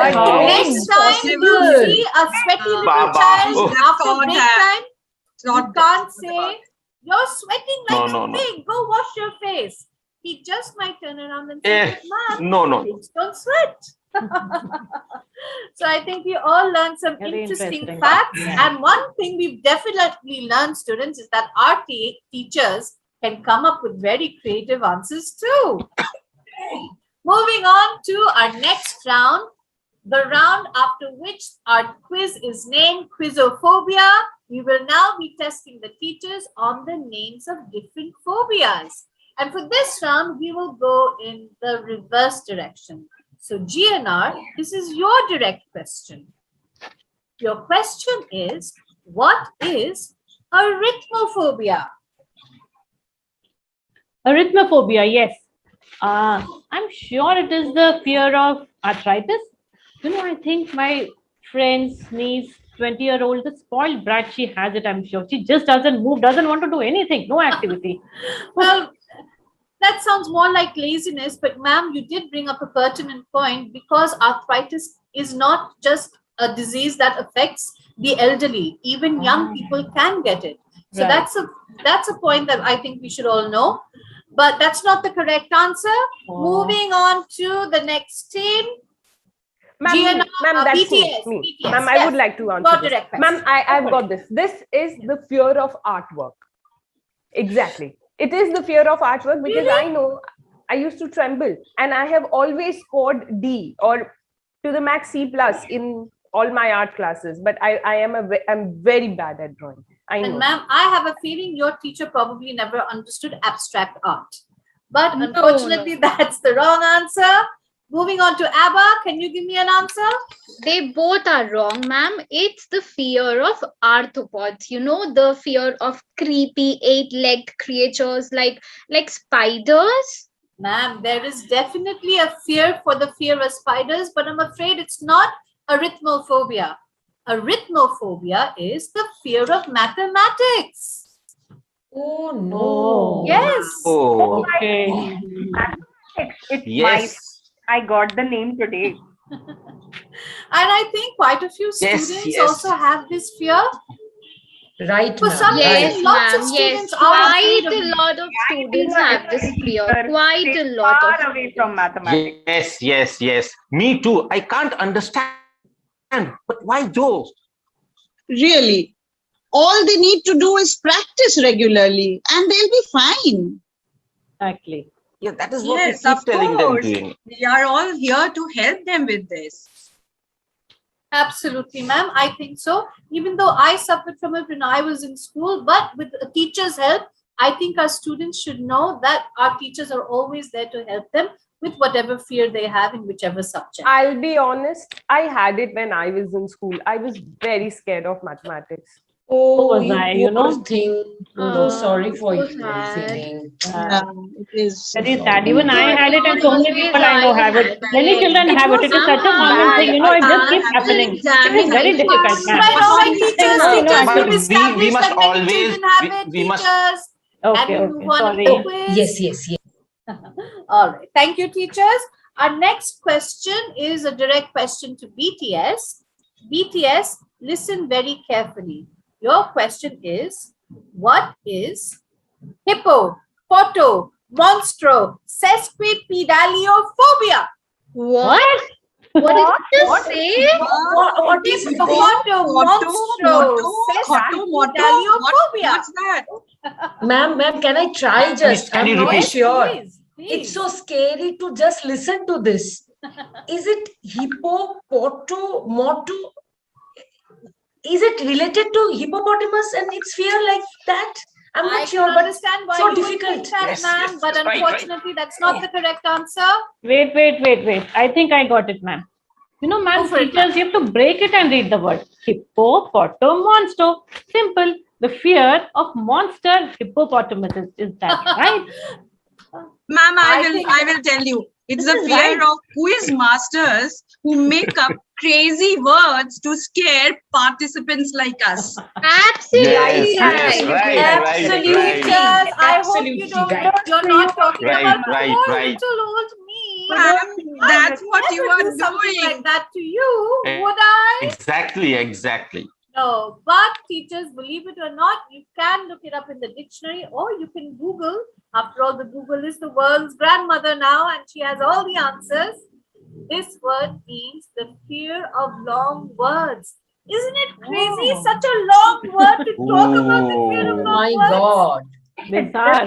Next time you see a sweaty little child after break time, you can't say, "You're sweating like a pig. Go wash your face." He just might turn around and say, "Ma'am, pigs don't sweat." So I think we all learned some interesting facts. And one thing we've definitely learned, students, is that our teachers can come up with very creative answers too. Moving on to our next round, the round after which our quiz is named Quizophobia. We will now be testing the teachers on the names of different phobias. And for this round, we will go in the reverse direction. So GNR, this is your direct question. Your question is, what is arithmophobia? Arithmophobia, yes. I'm sure it is the fear of arthritis. You know, I think my friend's niece, 20-year-old, the spoiled brat, she has it, I'm sure. She just doesn't move, doesn't want to do anything, no activity. Well, that sounds more like laziness, but ma'am, you did bring up a pertinent point, because arthritis is not just a disease that affects the elderly. Even young people can get it. So that's a point that I think we should all know. But that's not the correct answer. Moving on to the next team. Ma'am, that's BTS. me. BTS. Ma'am, I would like to answer this. direct Ma'am, I've got this. This is the fear of artwork. Exactly. It is the fear of artwork because I know I used to tremble and I have always scored D or to the max C plus in all my art classes. But I'm very bad at drawing. I know. And ma'am, I have a feeling your teacher probably never understood abstract art. But unfortunately, that's the wrong answer. Moving on to Abba, can you give me an answer? They both are wrong, ma'am. It's the fear of arthropods. You know, the fear of creepy 8-legged creatures like spiders. Ma'am, there is definitely a fear for the fear of spiders, but I'm afraid it's not arithmophobia. Arithmophobia is the fear of mathematics. Oh no. Yes. Oh, okay. Yes. I got the name today. And I think quite a few students also have this fear. Right, For some reason, lots of students are quite a lot of students have this fear. Quite a lot of far away from mathematics. Yes. Me too. I can't understand. But why those? Really, all they need to do is practice regularly and they'll be fine. Exactly. Yeah, that is Yes, what we of keep telling them course. doing. We are all here to help them with this. Absolutely, ma'am. I think so. Even though I suffered from it when I was in school, but with a teacher's help, I think our students should know that our teachers are always there to help them with whatever fear they have in whichever subject. I'll be honest, I had it when I was in school. I was very scared of mathematics. Oh, was I, you know? thing. So sorry for your feeling. It is Very sad. Even I had it, and so many people I know have it. Many children have it. It is such a common thing. You know, it just keeps happening. It is very difficult, ma'am. We must always we must. Okay. Sorry. Yes. All right. Thank you, teachers. Our next question is a direct question to BTS. BTS, listen very carefully. Your question is, what is hippo, poto, monstro, sesquipedaliophobia? What? What did you just say? What is hippo, poto, monstro, sesquipedaliophobia? What's that? Ma'am, can I try just? Can I'm you not repeat? sure. Please. It's so scary to just listen to this. Is it hippo, poto, moto? Is it related to hippopotamus and its fear like that? I'm not sure, but understand why so you would difficult. think that, ma'am, but unfortunately, that's not the correct answer. Wait. I think I got it, ma'am. You know, ma'am, Go for it, teachers, you have to break it and read the word. Hippopotamonster. Simple. The fear of monster hippopotamuses. Is that right? Ma'am, I I will tell you. It's This the is fear right. of quiz masters who make up crazy words to scare participants like us. Absolutely Yes, right. right. Teachers, I hope you Absolutely don't. right. You're not talking Right, about right, poor right. little old me. Ma'am, I that's would what you never are do something doing. like that to you, would I? Exactly. No, but teachers, believe it or not, you can look it up in the dictionary or you can Google. After all, the Google is the world's grandmother now and she has all the answers. This word means the fear of long words. Isn't it crazy? Oh. Such a long word to talk about the fear of Oh long my words. God. These are.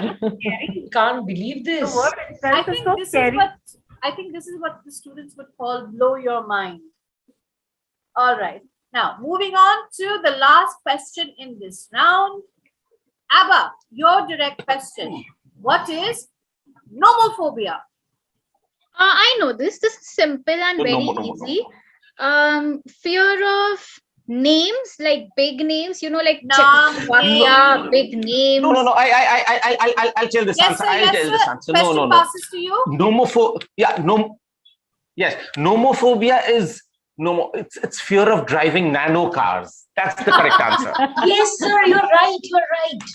Can't believe The this. word itself I is think so this is scary. what the students would call blow your mind. All right. Now, moving on to the last question in this round. Abba, your direct question. What is nomophobia? I know this. This is simple and No, very no, no, no. easy. Fear of names, like big names, like Nam, Czechoslovakia, big names. No. I'll tell this Yes, answer. sir. I'll Yes, tell sir. this answer. Question No. passes to you. Yes, nomophobia is it's fear of driving nano cars. That's the correct answer. Yes, sir, you're right.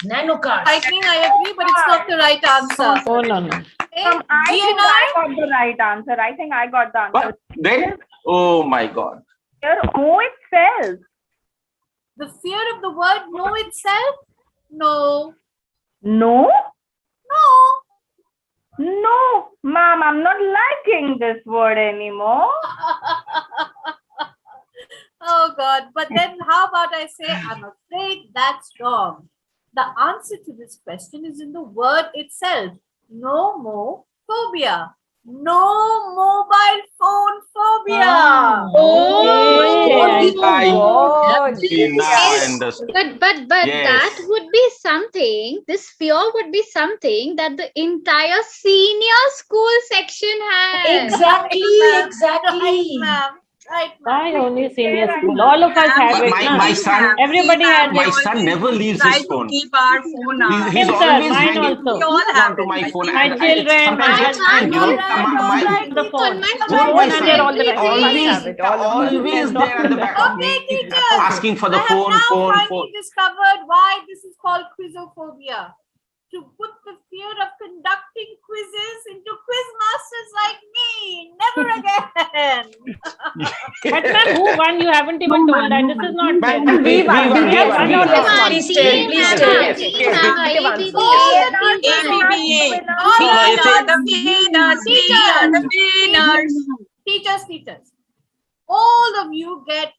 Nano cars. I think I agree, but it's not the right answer. Oh, no. I think I got the right answer. I think I got the answer. What? Then? Oh my God. Fear of know itself. The fear of the word know itself? No. No? No. No, ma'am, I'm not liking this word anymore. Oh God. But then how about I say, I'm afraid that's wrong. The answer to this question is in the word itself. Nomophobia. No mobile phone phobia. But that would be something. This fear would be something that the entire senior school section has. Exactly. Right, ma'am. Right, Why only senior school? All of us have it. My son. Everybody has My it. son never leaves Try his to phone. keep our phone out. He's Same, sir. always Mine hanging also. onto my phone. My and children, sometimes my gets angry, husband, the phone. Both my And they're all sons the time. always Have it. All of us. always there at the back of me, asking for the phone. Finally discovered why this is called quizophobia. To put the fear of conducting quizzes into quiz masters like me. Never again. But ma'am, who won? You haven't even told that. This is not fair. We won. Please tell. Teachers. All of you get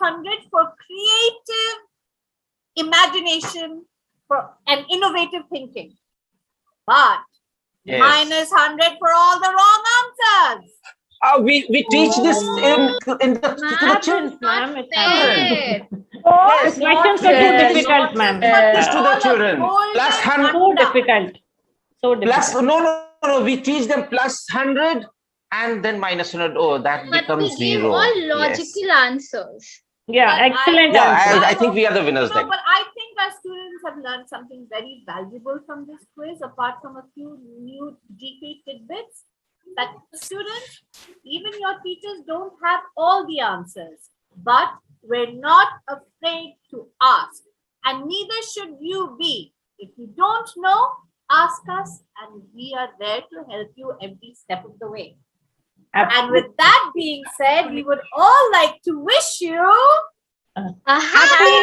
+100 for creative imagination and innovative thinking. But -100 for all the wrong answers. We teach this in the children. Ma'am, it's Yes, The questions are too difficult, ma'am. to the children. +100. So difficult. Plus, no. We teach them +100 and then -100. Oh, that But becomes we give zero. all Yes. logical answers. Yeah, excellent Yeah, answer. I think we are the winners then. But I think our students have learned something very valuable from this quiz, apart from a few new GP tidbits. That students, even your teachers don't have all the answers, but we're not afraid to ask. And neither should you be. If you don't know, ask us and we are there to help you every step of the way. And with that being said, we would all like to wish you a happy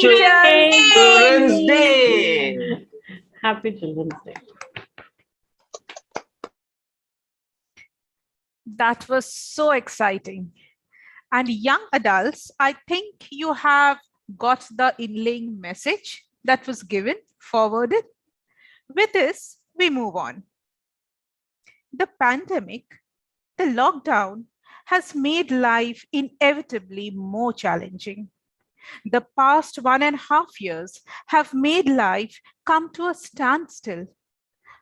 Children's Day. Happy Children's Day. That was so exciting. And young adults, I think you have got the inlaying message that was given, forwarded. With this, we move on. The pandemic, the lockdown, has made life inevitably more challenging. The past 1.5 years have made life come to a standstill.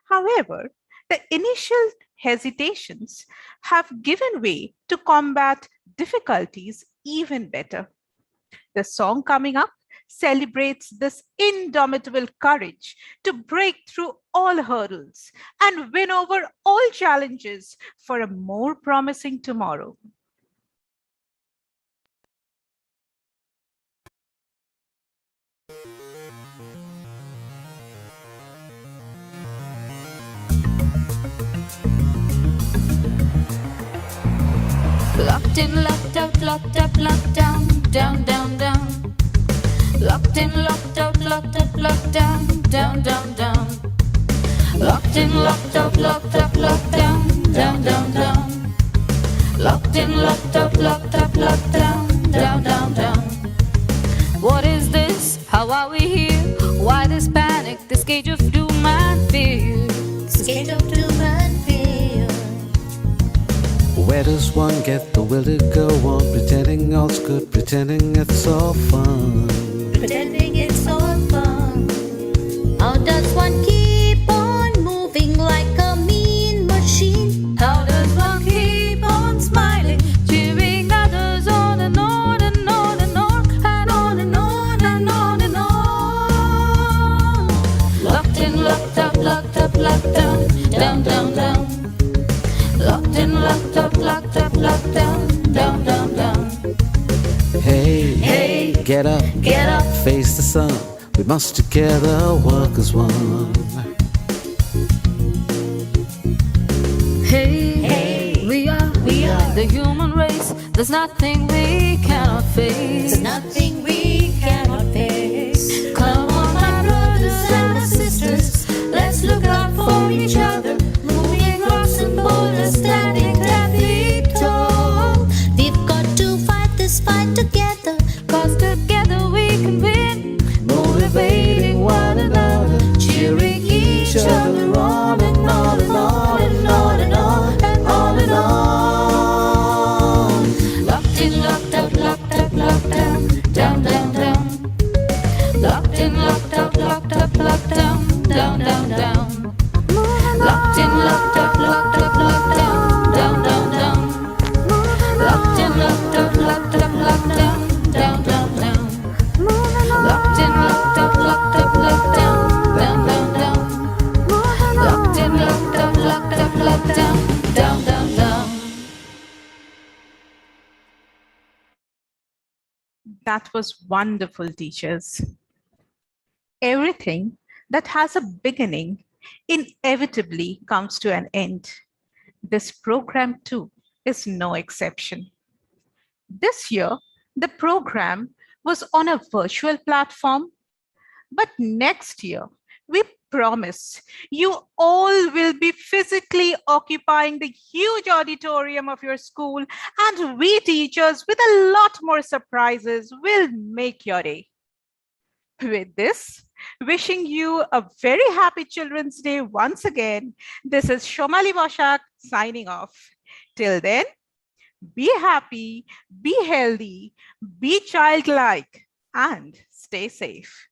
However, the initial hesitations have given way to combat difficulties even better. The song coming up celebrates this indomitable courage to break through all hurdles and win over all challenges for a more promising tomorrow. Locked in, locked out, locked up, locked down, down, down, down. Locked in, locked out, locked up, locked down, down, down, down. Locked in, locked out, locked up, locked down, down, down, down. Locked in, locked out, locked up, locked down, down, down, down. What is this? How are we here? Why this panic? This cage of doom and fear. This cage of doom and fear. Where does one get the will to go on pretending all's good, pretending it's all fun? Pretending it's all fun. How does one keep on moving like a mean machine? How does one keep on smiling, cheering others on and on and on and on and on and on and on and on? Locked in, locked up, locked up, locked down, down, down, down. Locked in, locked up, locked up, locked down, down, down, down. Hey, Hey, get up, face the sun. We must together work as one. Hey, we are the human race. There's nothing we cannot face. There's nothing we cannot face. Come on, my brothers and my sisters, let's look out for each other. Moving rocks and boulders, standing 10 feet tall. We've got to fight this fight together, 'cause together we can win. Motivating one another, cheering each other on and on and on and on and on and on and on. Locked in, locked out, locked up, locked down, down, down, down. Locked in, locked out, locked up, locked down, down, down, down. Locked in, locked up, locked up, locked down, down, down, down. Locked in, locked up, locked up, locked down, down, down, down. Locked in, locked up, locked up, locked down, down, down, down. Locked in, locked up, locked up, locked down, down, down, down. That was wonderful, teachers. Everything that has a beginning inevitably comes to an end. This program, too, is no exception. This year, the program was on a virtual platform, but next year, we promise you all will be physically occupying the huge auditorium of your school, and we teachers, with a lot more surprises, will make your day. With this, wishing you a very happy Children's Day once again, this is Shomali Boshak signing off. Till then, be happy, be healthy, be childlike, and stay safe.